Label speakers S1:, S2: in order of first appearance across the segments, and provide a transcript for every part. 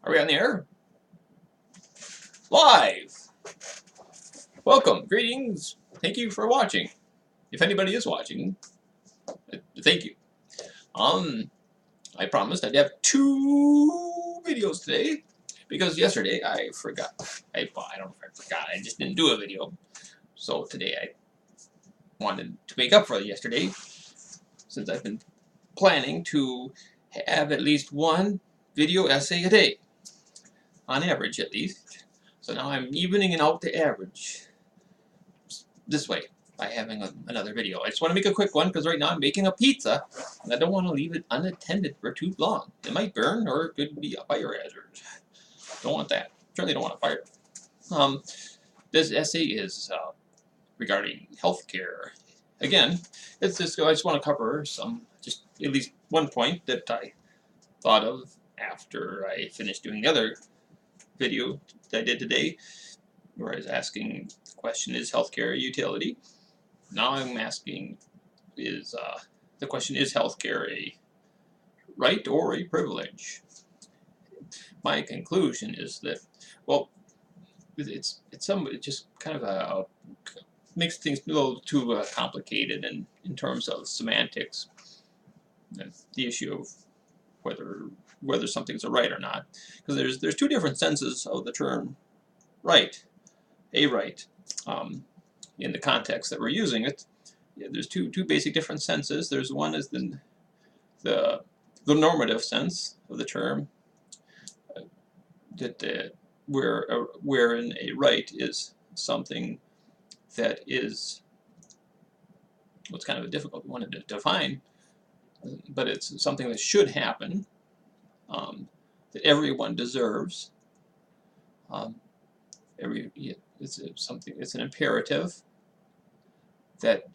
S1: Are we on the air? Live! Welcome, greetings, thank you for watching. If anybody is watching, thank you. I promised I'd have 2 videos today, because yesterday I forgot. I don't know if I forgot, I just didn't do a video. So today I wanted to make up for yesterday, since I've been planning to have at least 1 video essay a day. On average, at least. So now I'm evening out the average this way by having another video. I just want to make a quick one because right now I'm making a pizza and I don't want to leave it unattended for too long. It might burn or it could be a fire hazard. Don't want that. Certainly don't want a fire. This essay is regarding healthcare. Again, it's just I just want to cover just at least one point that I thought of after I finished doing the other video that I did today, where I was asking the question, is healthcare a utility? Now I'm asking, the question, is healthcare a right or a privilege? My conclusion is that, well, it's just kind of makes things a little too complicated in terms of semantics. The issue of whether something's a right or not, because there's 2 different senses of the term right. A right, in the context that we're using it, there's two basic different senses. There's one is the normative sense of the term, wherein a right is something that is, what's kind of a difficult one to define, but it's something that should happen, that everyone deserves. It's an imperative that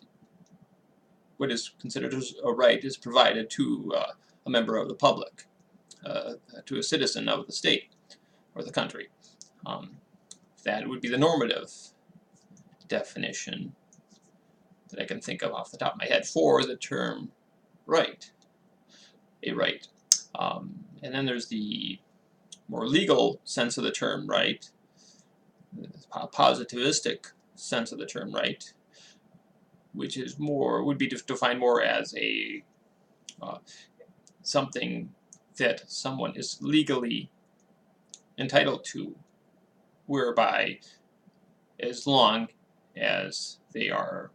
S1: what is considered as a right is provided to a member of the public, to a citizen of the state or the country. That would be the normative definition that I can think of off the top of my head for the term right, a right. And then there's the more legal sense of the term right, the positivistic sense of the term right, which is would be defined more as a something that someone is legally entitled to, whereby as long as they are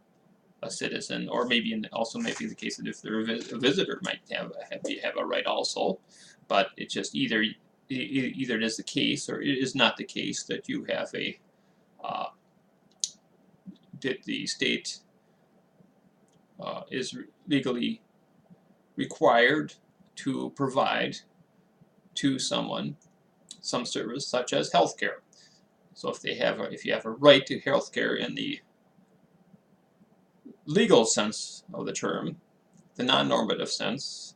S1: a citizen, or maybe also might be the case that if they're a visitor might have a right also, but it's just either it is the case or it is not the case that you have that the state is legally required to provide to someone some service such as health care. So if you have a right to health care in the legal sense of the term, the non-normative sense,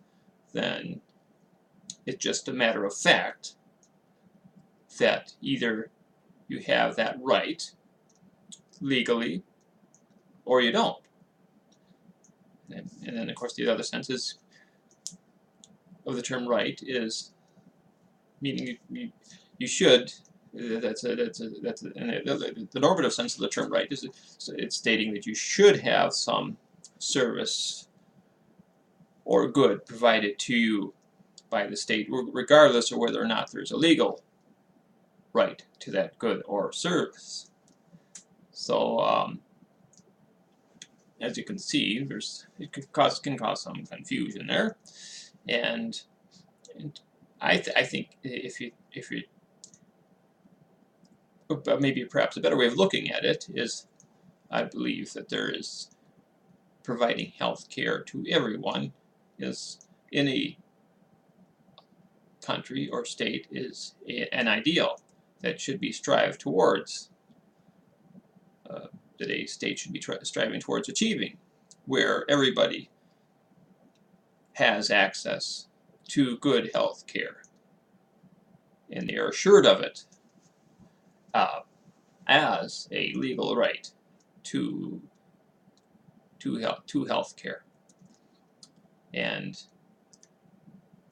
S1: then it's just a matter of fact that either you have that right legally or you don't. And then of course the other senses of the term right is meaning you should. The normative sense of the term right is it's stating that you should have some service or good provided to you by the state, regardless of whether or not there's a legal right to that good or service. So as you can see, it can cause some confusion there, and I think if you maybe perhaps a better way of looking at it is, I believe that there is providing health care to everyone is in a country or state is an ideal that should be strived towards, that a state should be striving towards achieving, where everybody has access to good health care and they are assured of it as a legal right to health care. And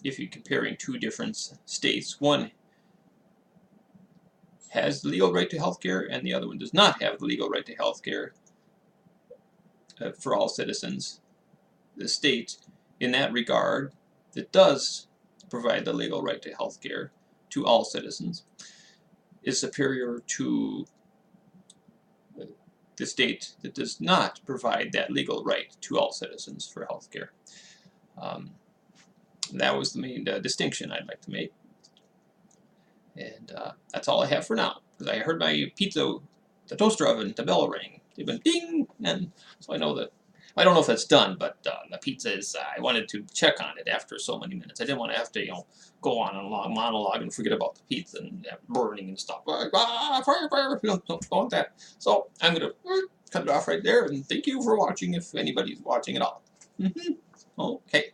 S1: if you're comparing 2 different states, one has the legal right to health care and the other one does not have the legal right to health care for all citizens. The state, in that regard, that does provide the legal right to health care to all citizens, is superior to the state that does not provide that legal right to all citizens for health care. That was the main distinction I'd like to make. And that's all I have for now, because I heard my pizza, the toaster oven, the bell ring. It went ding, and so I know that. I don't know if that's done, but the pizza is. I wanted to check on it after so many minutes. I didn't want to have to, go on a long monologue and forget about the pizza and burning and stuff. Fire, fire! Don't want that. So I'm gonna cut it off right there. And thank you for watching, if anybody's watching at all. Okay.